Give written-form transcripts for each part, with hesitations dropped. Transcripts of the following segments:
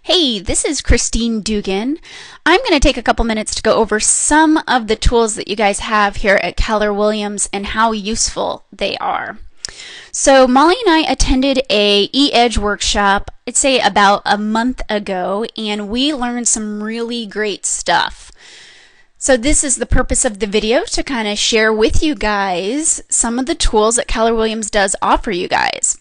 Hey, this is Christine Dugan. I'm going to take a couple minutes to go over some of the tools that you guys have here at Keller Williams and how useful they are. So Molly and I attended a eEdge workshop, I'd say about a month ago, and we learned some really great stuff. So this is the purpose of the video, to kind of share with you guys some of the tools that Keller Williams does offer you guys.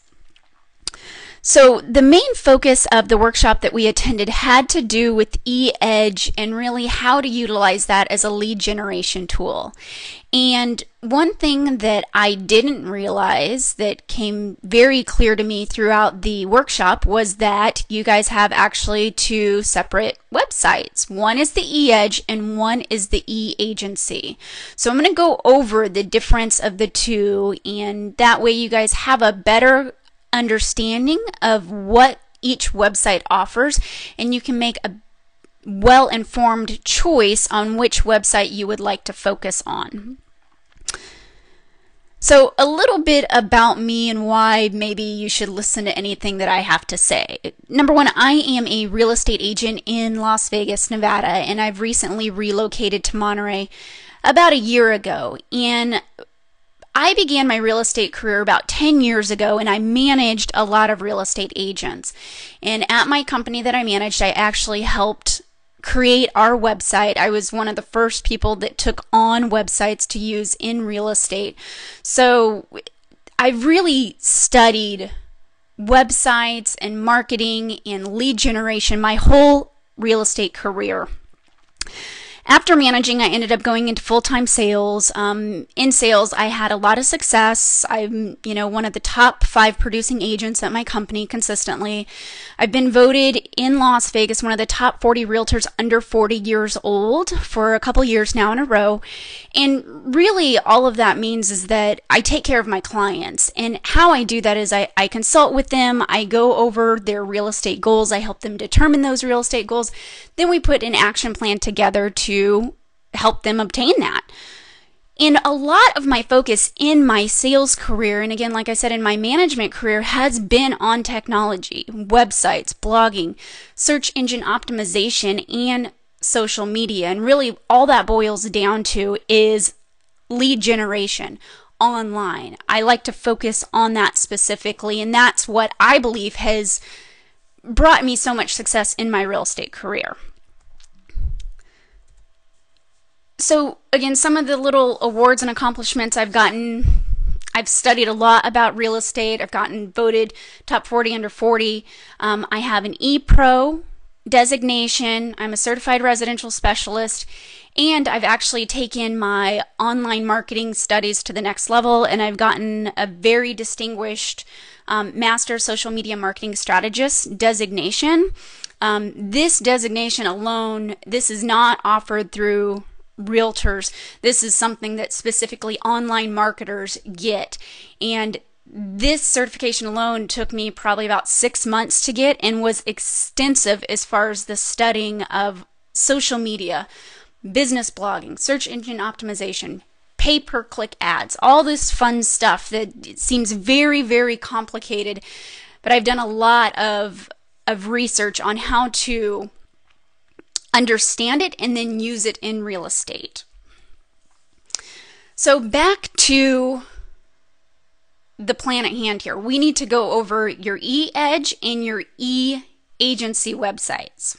So the main focus of the workshop that we attended had to do with eEdge and really how to utilize that as a lead generation tool. And one thing that I didn't realize that came very clear to me throughout the workshop was that you guys have actually two separate websites. One is the eEdge and one is the eAgentC. So I'm going to go over the difference of the two, and that way you guys have a better understanding of what each website offers, and you can make a well-informed choice on which website you would like to focus on. So a little bit about me and why maybe you should listen to anything that I have to say. Number one, I am a real estate agent in Las Vegas, Nevada, and I've recently relocated to Monterey about a year ago. And I began my real estate career about 10 years ago, and I managed a lot of real estate agents. And at my company that I managed, I actually helped create our website. I was one of the first people that took on websites to use in real estate. So I really studied websites and marketing and lead generation my whole real estate career. After managing, I ended up going into full-time sales. In sales, I had a lot of success. I'm, one of the top 5 producing agents at my company consistently. I've been voted in Las Vegas one of the top 40 realtors under 40 years old for a couple years now in a row. And really, all of that means is that I take care of my clients. And how I do that is I consult with them. I go over their real estate goals. I help them determine those real estate goals. Then we put an action plan together to help them obtain that. And a lot of my focus in my sales career, and again, like I said, in my management career, has been on technology, websites, blogging, search engine optimization, and social media. And really all that boils down to is lead generation online. I like to focus on that specifically, and that's what I believe has brought me so much success in my real estate career. So again, some of the little awards and accomplishments I've gotten: I've studied a lot about real estate. I've gotten voted top 40 under 40. I have an ePro designation. I'm a certified residential specialist, and I've actually taken my online marketing studies to the next level, and I've gotten a very distinguished Master Social Media Marketing Strategist designation. This designation alone, this is not offered through realtors. This is something that specifically online marketers get. And this certification alone took me probably about 6 months to get, and was extensive as far as the studying of social media, business blogging, search engine optimization, pay-per-click ads, all this fun stuff that seems very, very complicated. But I've done a lot of research on how to understand it and then use it in real estate. So back to the plan at hand here. We need to go over your eEdge and your eAgentC websites.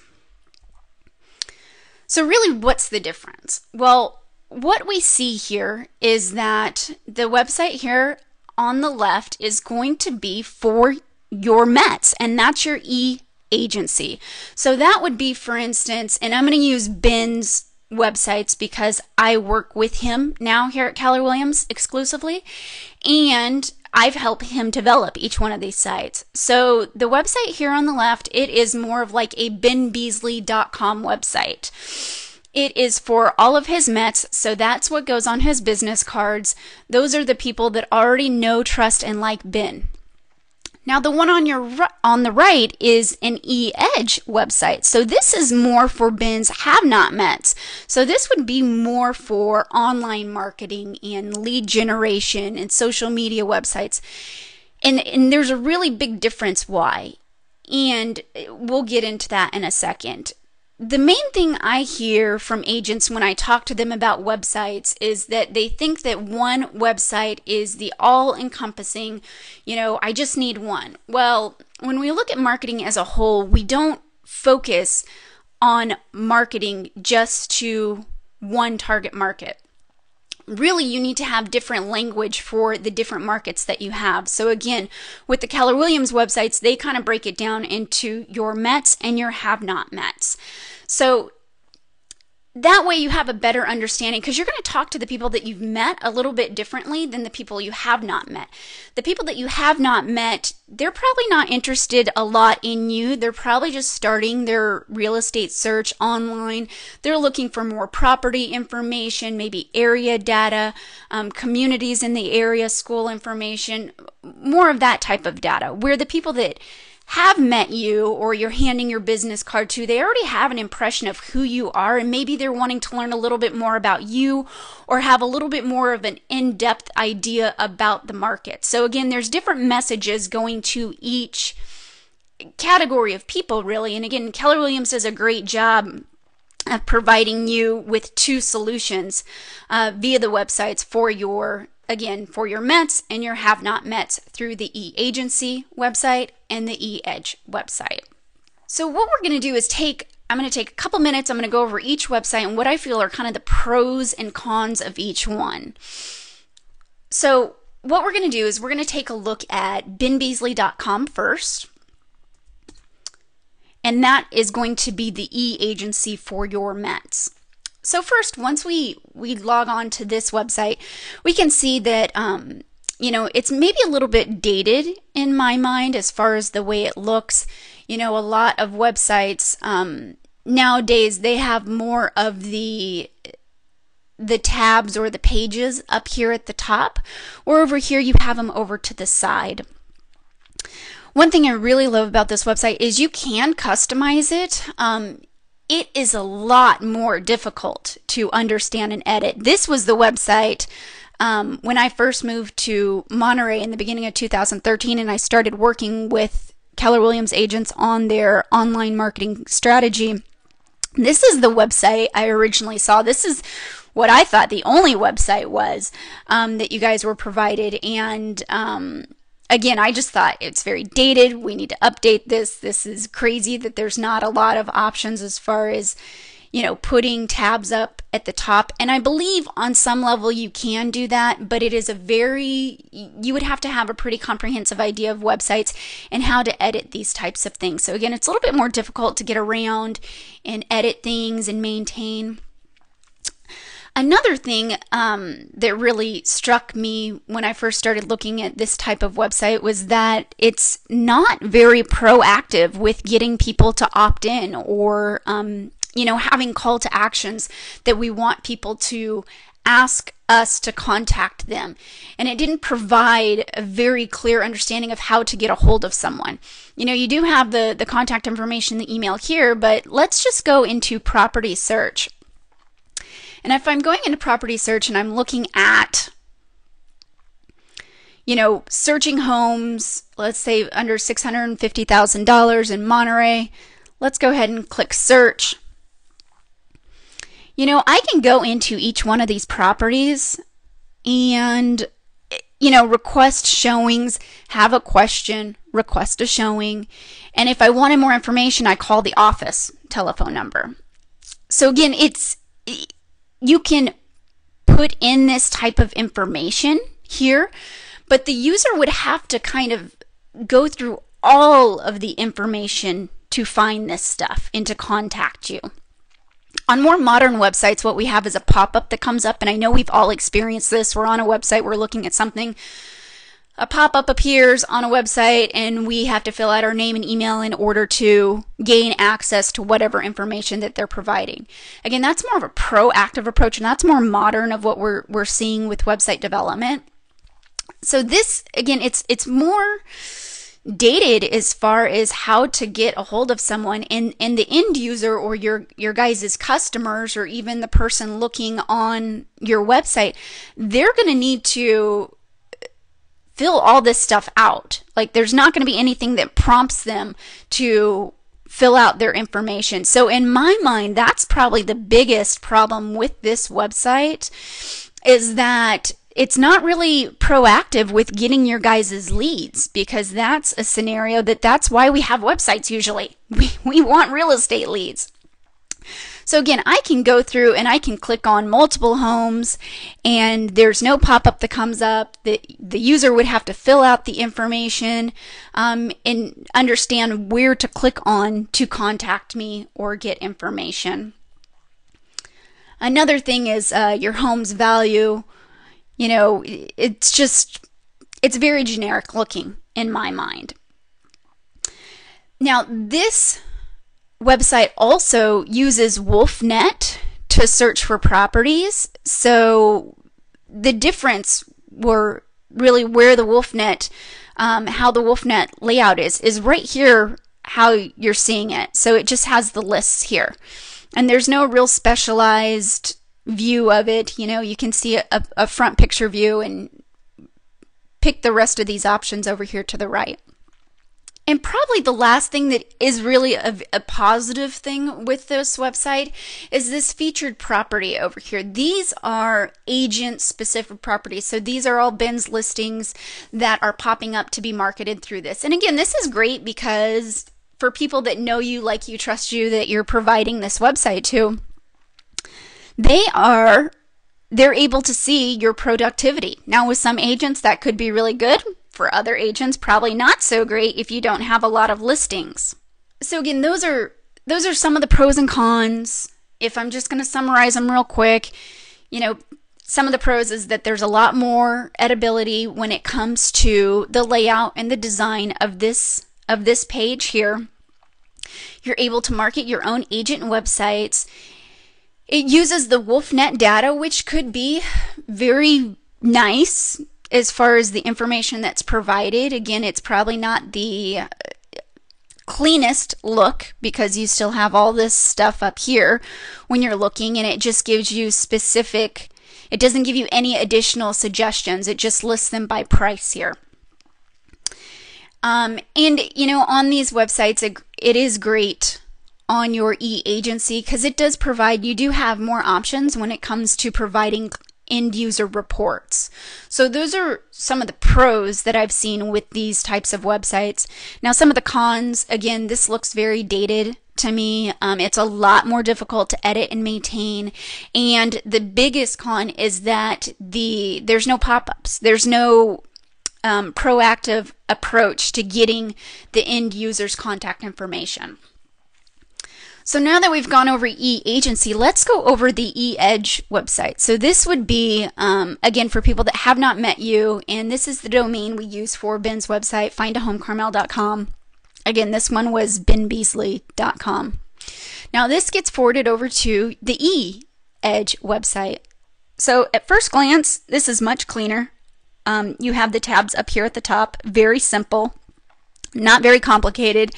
So really, what's the difference? Well, what we see here is that the website here on the left is going to be for your Mets, and that's your eAgentC. So that would be, for instance, and I'm going to use Ben's websites because I work with him now here at Keller Williams exclusively, and I've helped him develop each one of these sites. So the website here on the left, it is more of like a benbeasley.com website. It is for all of his Mets, so that's what goes on his business cards. Those are the people that already know, trust, and like Ben. Now the one on the right is an eEdge website. So this is more for Ben's have-not Mets. So this would be more for online marketing and lead generation and social media websites. And there's a really big difference why. And we'll get into that in a second. The main thing I hear from agents when I talk to them about websites is that they think that one website is the all-encompassing, I just need one. Well, when we look at marketing as a whole, we don't focus on marketing just to one target market. Really, you need to have different language for the different markets that you have. So again, with the Keller Williams websites, they kind of break it down into your Mets and your have-not Mets. So that way you have a better understanding, because you're going to talk to the people that you've met a little bit differently than the people you have not met. The people that you have not met, they're probably not interested a lot in you. They're probably just starting their real estate search online. They're looking for more property information, maybe area data, communities in the area, school information, more of that type of data. Where the people that have met you or you're handing your business card to, they already have an impression of who you are, and maybe they're wanting to learn a little bit more about you or have a little bit more of an in-depth idea about the market. So again, there's different messages going to each category of people, really. And again, Keller Williams does a great job of providing you with two solutions via the websites for your Mets and your have-not Mets through the eAgentC website and the eEdge website. So what we're going to do is I'm going to take a couple minutes. I'm going to go over each website and what I feel are kind of the pros and cons of each one. So what we're going to do is we're going to take a look at benbeasley.com first. And that is going to be the eAgentC for your Mets. So first, once we log on to this website, we can see that, it's maybe a little bit dated in my mind as far as the way it looks. A lot of websites nowadays, they have more of the tabs or the pages up here at the top, or over here you have them over to the side. One thing I really love about this website is you can customize it. It is a lot more difficult to understand and edit. This was the website when I first moved to Monterey in the beginning of 2013, and I started working with Keller Williams Agents on their online marketing strategy. This is the website I originally saw. This is what I thought the only website was that you guys were provided. And again, I just thought it's very dated. We need to update this. This is crazy that there's not a lot of options as far as, putting tabs up at the top. And I believe on some level you can do that, but it is you would have to have a pretty comprehensive idea of websites and how to edit these types of things. So again, it's a little bit more difficult to get around and edit things and maintain. Another thing that really struck me when I first started looking at this type of website was that it's not very proactive with getting people to opt in or, having call to actions that we want people to ask us to contact them. And it didn't provide a very clear understanding of how to get a hold of someone. You do have the contact information, the email here, but let's just go into property search. And if I'm going into property search and I'm looking at, searching homes, let's say under $650,000 in Monterey, let's go ahead and click search. I can go into each one of these properties and, request showings, have a question, request a showing. And if I wanted more information, I call the office telephone number. So again, you can put in this type of information here, but the user would have to kind of go through all of the information to find this stuff and to contact you. On more modern websites, what we have is a pop-up that comes up, and I know we've all experienced this. We're on a website, we're looking at something, a pop-up appears on a website, and we have to fill out our name and email in order to gain access to whatever information that they're providing. Again, that's more of a proactive approach, and that's more modern of what we're seeing with website development. So this, again, it's more dated as far as how to get a hold of someone, and the end user or your guys' customers, or even the person looking on your website, they're going to need to fill all this stuff out. Like, there's not going to be anything that prompts them to fill out their information. So in my mind, that's probably the biggest problem with this website, is that it's not really proactive with getting your guys' leads, because that's a scenario that's why we have websites usually. We want real estate leads. So again, I can go through and I can click on multiple homes, and there's no pop-up that comes up. The user would have to fill out the information and understand where to click on to contact me or get information. Another thing is your home's value. You know, it's very generic looking in my mind. Now, this website also uses WolfNet to search for properties. So the difference were really where the WolfNet, how the WolfNet layout is right here, how you're seeing it. So it just has the lists here. And there's no real specialized view of it. You know, you can see a front picture view and pick the rest of these options over here to the right. And probably the last thing that is really a positive thing with this website is this featured property over here. These are agent-specific properties. So these are all Ben's listings that are popping up to be marketed through this. And again, this is great because for people that know you, like you, trust you, that you're providing this website to, they're able to see your productivity. Now, with some agents, that could be really good. For other agents, probably not so great if you don't have a lot of listings. So again, those are some of the pros and cons. If I'm just going to summarize them real quick, you know, some of the pros is that there's a lot more editability when it comes to the layout and the design of this page here. You're able to market your own agent websites. It uses the WolfNet data, which could be very nice as far as the information that's provided. Again, it's probably not the cleanest look because you still have all this stuff up here when you're looking, and it just gives you specific, it doesn't give you any additional suggestions. It just lists them by price here. And, you know, on these websites, it is great on your eAgentC because it does provide, you do have more options when it comes to providing end user reports. So those are some of the pros that I've seen with these types of websites. Now, some of the cons, again, this looks very dated to me. It's a lot more difficult to edit and maintain. And the biggest con is that there's no pop-ups. There's no proactive approach to getting the end user's contact information. So now that we've gone over eAgentC, let's go over the eEdge website. So this would be, again, for people that have not met you, and this is the domain we use for Ben's website, findahomecarmel.com. Again, this one was benbeasley.com. Now this gets forwarded over to the eEdge website. So at first glance, this is much cleaner. You have the tabs up here at the top, very simple. Not very complicated.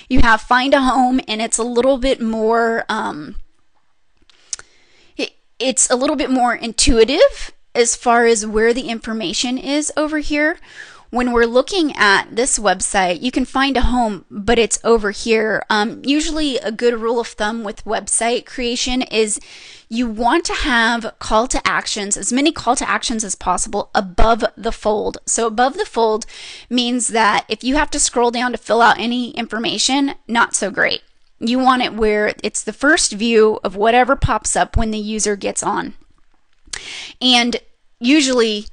You have find a home, and it's a little bit more it's a little bit more intuitive as far as where the information is over here. When we're looking at this website, you can find a home, but it's over here. Usually a good rule of thumb with website creation is you want to have call to actions, as many call to actions as possible above the fold. So above the fold means that if you have to scroll down to fill out any information, not so great. You want it where it's the first view of whatever pops up when the user gets on. And usually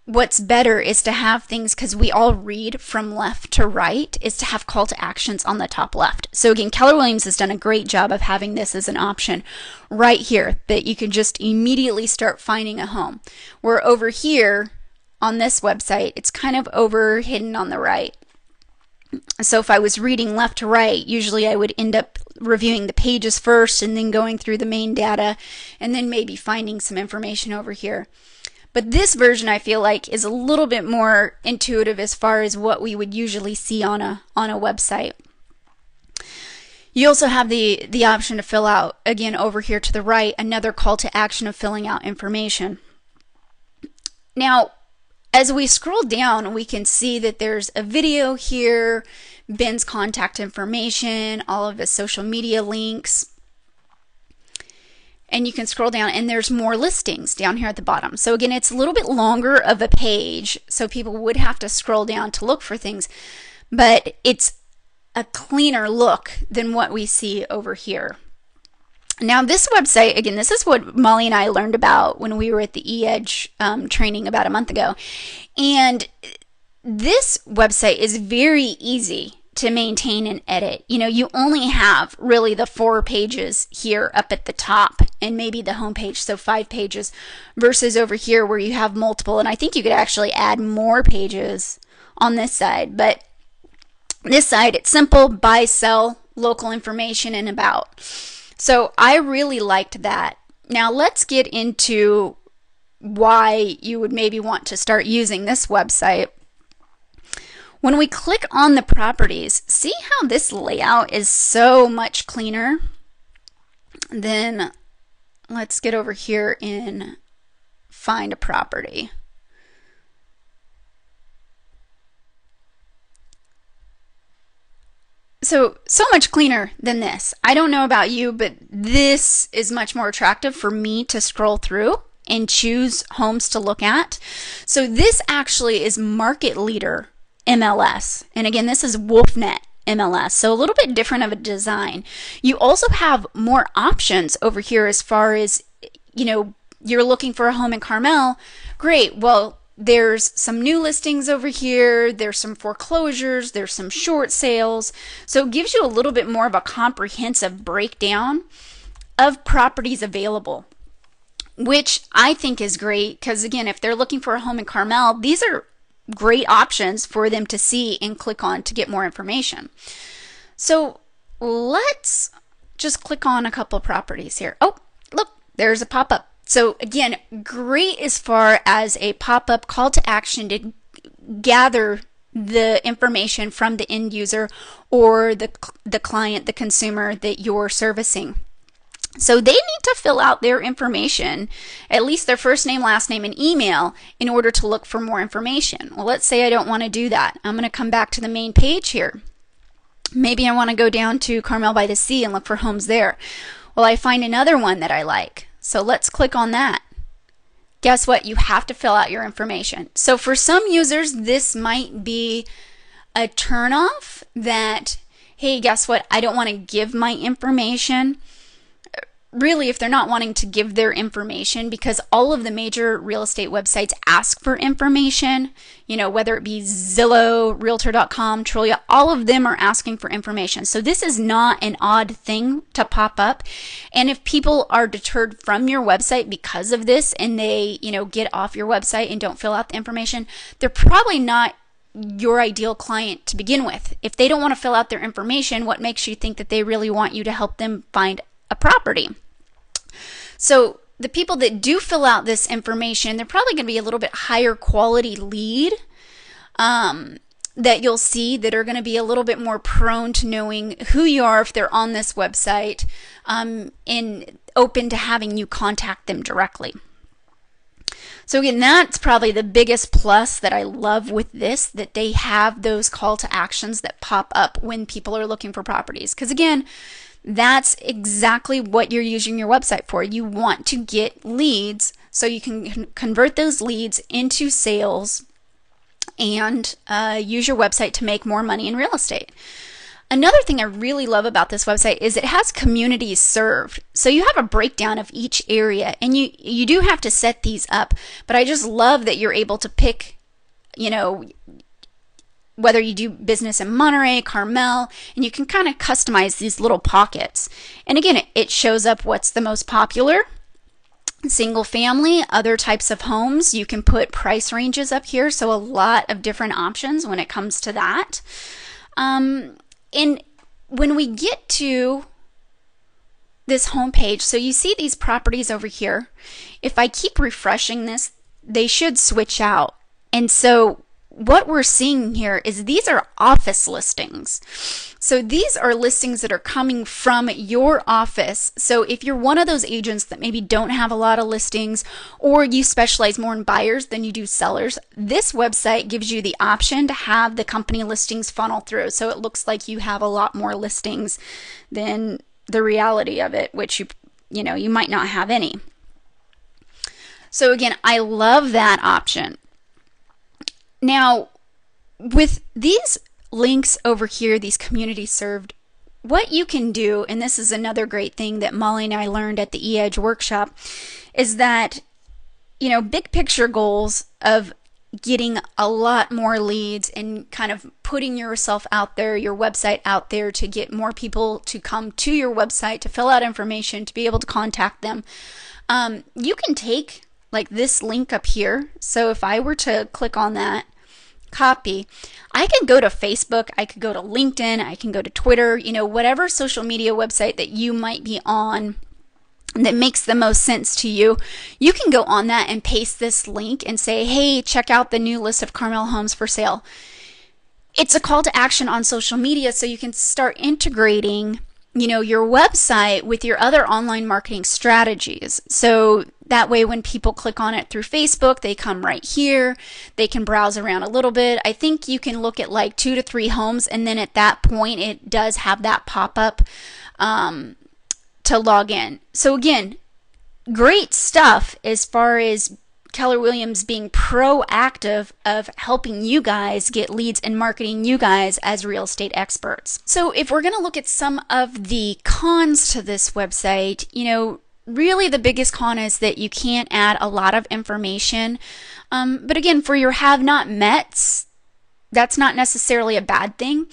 what's better is to have things, because we all read from left to right, is to have call to actions on the top left. So again, Keller Williams has done a great job of having this as an option right here that you can just immediately start finding a home. Where over here on this website, it's kind of over hidden on the right. So if I was reading left to right, usually I would end up reviewing the pages first and then going through the main data and then maybe finding some information over here. But this version, I feel like, is a little bit more intuitive as far as what we would usually see on a website. You also have the option to fill out, again, over here to the right, another call to action of filling out information. Now, as we scroll down, we can see that there's a video here, Ben's contact information, all of his social media links. And you can scroll down and there's more listings down here at the bottom. So again, it's a little bit longer of a page, so people would have to scroll down to look for things, but it's a cleaner look than what we see over here. Now this website, again, this is what Molly and I learned about when we were at the eEdge training about a month ago. And this website is very easy to maintain and edit. You know, you only have really the 4 pages here up at the top and maybe the home page, so 5 pages, versus over here where you have multiple. And I think you could actually add more pages on this side. But this side, it's simple: buy, sell, local information, and about. So I really liked that. Now let's get into why you would maybe want to start using this website. When we click on the properties, see how this layout is so much cleaner? Then let's get over here and find a property. So much cleaner than this. I don't know about you, but this is much more attractive for me to scroll through and choose homes to look at. So this actually is Market Leader MLS. And again, this is WolfNet MLS. So a little bit different of a design. You also have more options over here as far as, you know, you're looking for a home in Carmel. Great. Well, there's some new listings over here, there's some foreclosures, there's some short sales. So it gives you a little bit more of a comprehensive breakdown of properties available, which I think is great because, again, if they're looking for a home in Carmel, these are great options for them to see and click on to get more information. So let's just click on a couple of properties here. Oh, look, there's a pop-up. So again, great as far as a pop-up call to action to gather the information from the end user or the client, the consumer that you're servicing. So they need to fill out their information, at least their first name, last name, and email, in order to look for more information. Well, let's say I don't want to do that. I'm going to come back to the main page here. Maybe I want to go down to Carmel by the Sea and look for homes there. Well, I find another one that I like. So let's click on that. Guess what? You have to fill out your information. So for some users, this might be a turnoff that, hey, guess what? I don't want to give my information. Really, if they're not wanting to give their information, because all of the major real estate websites ask for information, you know, whether it be Zillow, Realtor.com, Trulia, all of them are asking for information. So this is not an odd thing to pop up. And if people are deterred from your website because of this and they, you know, get off your website and don't fill out the information, they're probably not your ideal client to begin with. If they don't want to fill out their information, what makes you think that they really want you to help them find a property? So the people that do fill out this information, they're probably going to be a little bit higher quality lead that you'll see, that are going to be a little bit more prone to knowing who you are if they're on this website, and open to having you contact them directly. So again, that's probably the biggest plus that I love with this, that they have those call to actions that pop up when people are looking for properties. Because again, that's exactly what you're using your website for. You want to get leads so you can convert those leads into sales and use your website to make more money in real estate. Another thing I really love about this website is it has communities served. So you have a breakdown of each area, and you do have to set these up, but I just love that you're able to pick, you know, whether you do business in Monterey, Carmel, and you can kind of customize these little pockets. And again, it shows up what's the most popular, single family, other types of homes. You can put price ranges up here, so a lot of different options when it comes to that. And when we get to this home page, so you see these properties over here. If I keep refreshing this, they should switch out. And so what we're seeing here is these are office listings. So these are listings that are coming from your office. So if you're one of those agents that maybe don't have a lot of listings, or you specialize more in buyers than you do sellers, this website gives you the option to have the company listings funnel through. So it looks like you have a lot more listings than the reality of it, which you might not have any. So again, I love that option. Now, with these links over here, these community served, what you can do, and this is another great thing that Molly and I learned at the eEdge workshop, is that, big picture goals of getting a lot more leads and kind of putting yourself out there, your website out there, to get more people to come to your website, to fill out information, to be able to contact them. You can take like this link up here. So if I were to click on that, copy, I could go to Facebook, I could go to LinkedIn, I can go to Twitter, whatever social media website that you might be on that makes the most sense to you. You can go on that and paste this link and say, hey, check out the new list of Carmel homes for sale. It's a call to action on social media, so you can start integrating your website with your other online marketing strategies. So that way when people click on it through Facebook, they come right here. They can browse around a little bit. I think you can look at like 2 to 3 homes, and then at that point it does have that pop-up to log in. So again, great stuff as far as Keller Williams being proactive of helping you guys get leads and marketing you guys as real estate experts. So if we're going to look at some of the cons to this website, really the biggest con is that you can't add a lot of information. But again, for your have not mets, that's not necessarily a bad thing.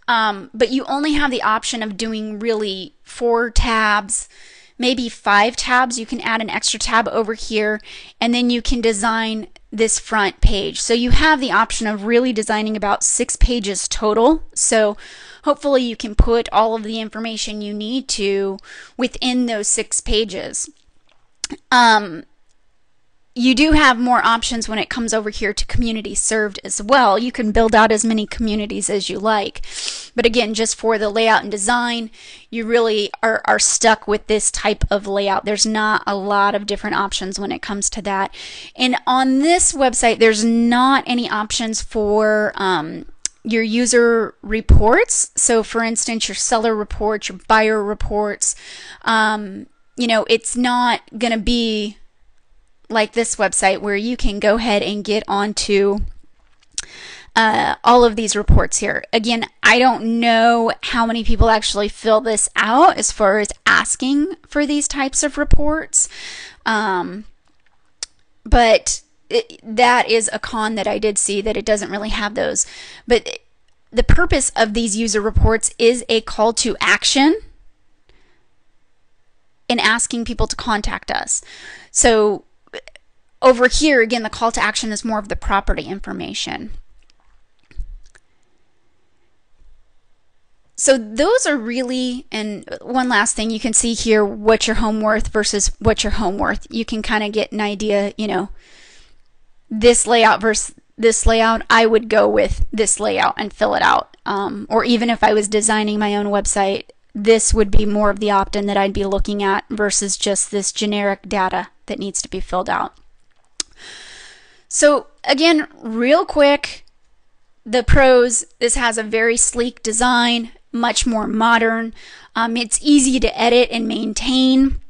But you only have the option of doing really 4 tabs, maybe 5 tabs. You can add an extra tab over here, and then you can design this front page. So you have the option of really designing about 6 pages total. So hopefully you can put all of the information you need to within those 6 pages. You do have more options when it comes over here to community served as well. You can build out as many communities as you like. But again, just for the layout and design, you really are stuck with this type of layout. There's not a lot of different options when it comes to that. And on this website, there's not any options for your user reports. So for instance, your seller reports, your buyer reports, it's not going to be like this website where you can go ahead and get onto all of these reports here. Again, I don't know how many people actually fill this out as far as asking for these types of reports. But that is a con that I did see, that it doesn't really have those. But the purpose of these user reports is a call to action in asking people to contact us. So over here, again, the call to action is more of the property information. So those are really, and one last thing, you can see here what's your home worth versus what's your home worth. You can kind of get an idea, this layout versus this layout. I would go with this layout and fill it out. Or even if I was designing my own website, this would be more of the opt-in that I'd be looking at versus just this generic data that needs to be filled out. So again, real quick, the pros: this has a very sleek design, much more modern. It's easy to edit and maintain.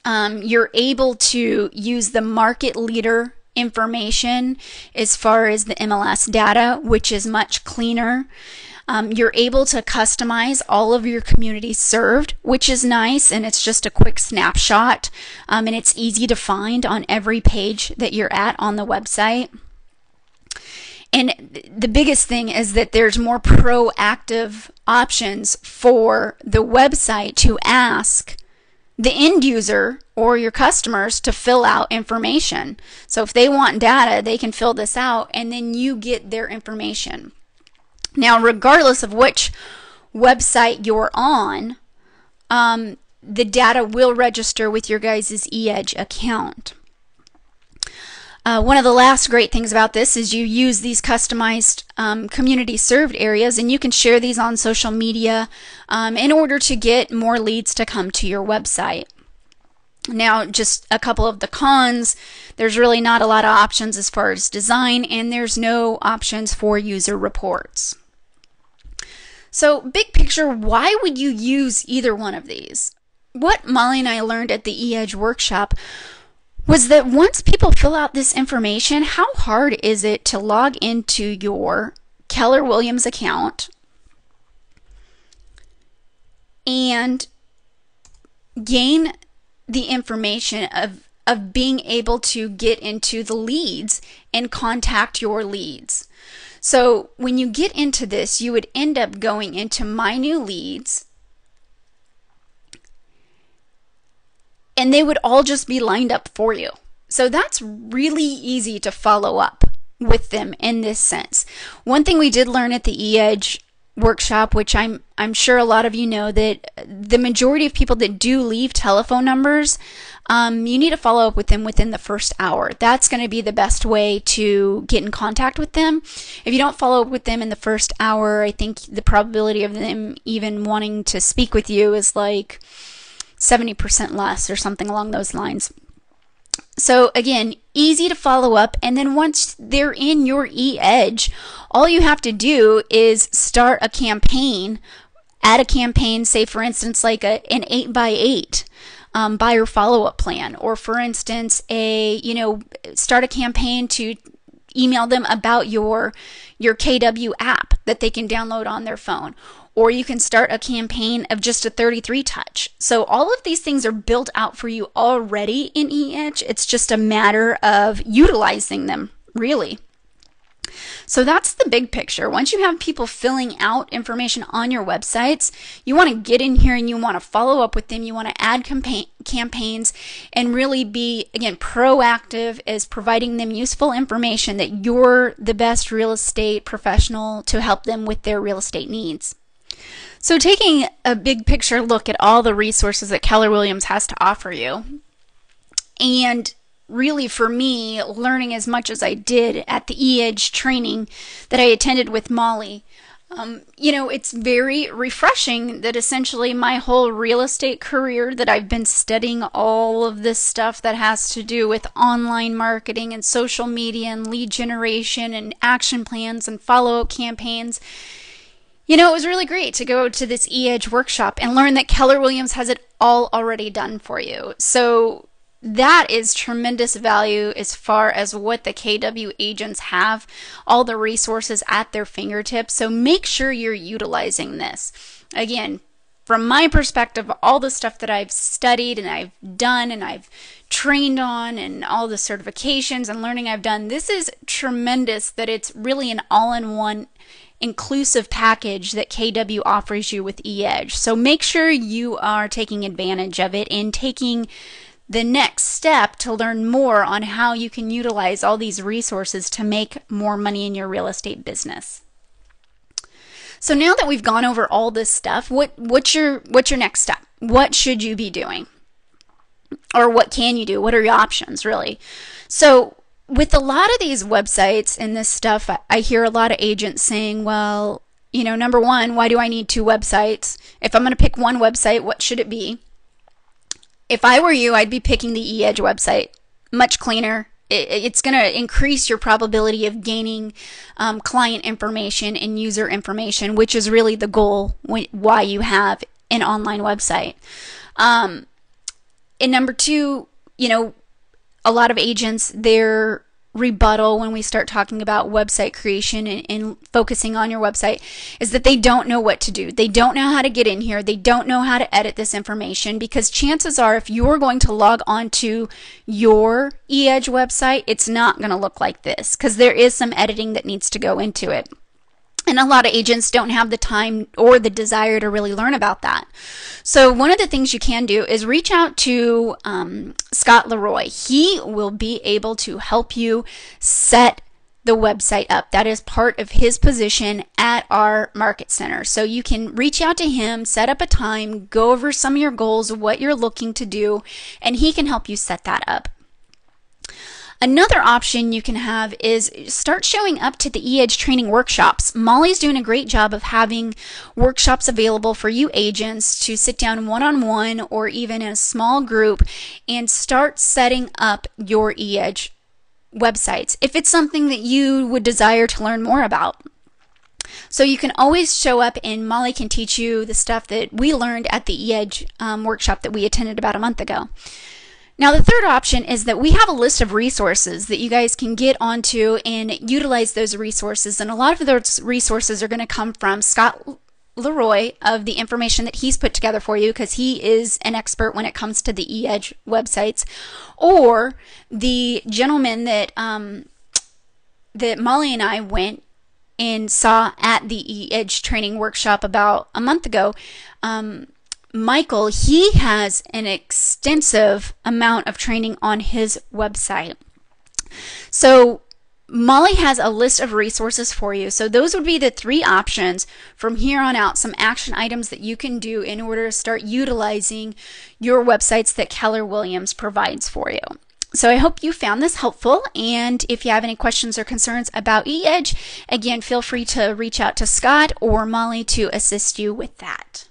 You're able to use the market leader information as far as the MLS data, which is much cleaner. You're able to customize all of your communities served, which is nice, and it's just a quick snapshot, and it's easy to find on every page that you're at on the website. And the biggest thing is that there's more proactive options for the website to ask the end user or your customers to fill out information. So if they want data, they can fill this out, and then you get their information. Now, regardless of which website you're on, the data will register with your guys' eEdge account. One of the last great things about this is you use these customized community served areas, and you can share these on social media in order to get more leads to come to your website. Now, just a couple of the cons: there's really not a lot of options as far as design, and there's no options for user reports. So, big picture, why would you use either one of these? What Molly and I learned at the eEdge workshop was that once people fill out this information, how hard is it to log into your Keller Williams account and gain the information of being able to get into the leads and contact your leads. So when you get into this, you would end up going into My New Leads, and they would all just be lined up for you. So that's really easy to follow up with them in this sense. One thing we did learn at the eEdge workshop, which I'm sure a lot of you know, that the majority of people that do leave telephone numbers, you need to follow up with them within the first hour. That's going to be the best way to get in contact with them. If you don't follow up with them in the first hour, I think the probability of them even wanting to speak with you is like 70% less or something along those lines. So again, easy to follow up, and then once they're in your eEdge, all you have to do is start a campaign, add a campaign, say for instance like an 8x8 buyer follow-up plan, or for instance start a campaign to email them about your KW app that they can download on their phone. Or you can start a campaign of just a 33 touch. So all of these things are built out for you already in eEdge. It's just a matter of utilizing them, really. So that's the big picture. Once you have people filling out information on your websites, you want to get in here and you want to follow up with them. You want to add campaigns and really be, again, proactive as providing them useful information that you're the best real estate professional to help them with their real estate needs. So taking a big picture look at all the resources that Keller Williams has to offer you, and really for me, learning as much as I did at the eEdge training that I attended with Molly, it's very refreshing that essentially my whole real estate career, that I've been studying all of this stuff that has to do with online marketing and social media and lead generation and action plans and follow-up campaigns. It was really great to go to this eEdge workshop and learn that Keller Williams has it all already done for you. So that is tremendous value as far as what the KW agents have, all the resources at their fingertips. So make sure you're utilizing this. Again, from my perspective, all the stuff that I've studied and I've done and I've trained on and all the certifications and learning I've done, this is tremendous that it's really an all-in-one inclusive package that KW offers you with eEdge. So make sure you are taking advantage of it and taking the next step to learn more on how you can utilize all these resources to make more money in your real estate business. So now that we've gone over all this stuff, what's your next step? What should you be doing? Or what can you do? What are your options, really? So with a lot of these websites and this stuff, I hear a lot of agents saying, well, number one, why do I need two websites? If I'm going to pick one website, what should it be? If I were you, I'd be picking the eEdge website. Much cleaner. It's going to increase your probability of gaining client information and user information, which is really the goal why you have an online website. And number two, a lot of agents, their rebuttal when we start talking about website creation and focusing on your website is that they don't know what to do. They don't know how to get in here. They don't know how to edit this information, because chances are if you're going to log on to your eEdge website, it's not going to look like this, because there is some editing that needs to go into it. And a lot of agents don't have the time or the desire to really learn about that. So one of the things you can do is reach out to Scott Leroy. He will be able to help you set the website up. That is part of his position at our market center. So you can reach out to him, set up a time, go over some of your goals, what you're looking to do, and he can help you set that up. Another option you can have is start showing up to the eEdge training workshops. Molly's doing a great job of having workshops available for you agents to sit down one-on-one or even in a small group and start setting up your eEdge websites if it's something that you would desire to learn more about. So you can always show up and Molly can teach you the stuff that we learned at the eEdge workshop that we attended about a month ago. Now, the third option is that we have a list of resources that you guys can get onto and utilize those resources. And a lot of those resources are going to come from Scott Leroy of the information that he's put together for you, because he is an expert when it comes to the eEdge websites, or the gentleman that that Molly and I went and saw at the eEdge training workshop about a month ago. Michael, he has an extensive amount of training on his website. So Molly has a list of resources for you. So those would be the three options from here on out, some action items that you can do in order to start utilizing your websites that Keller Williams provides for you. So I hope you found this helpful, and if you have any questions or concerns about eEdge, again, feel free to reach out to Scott or Molly to assist you with that.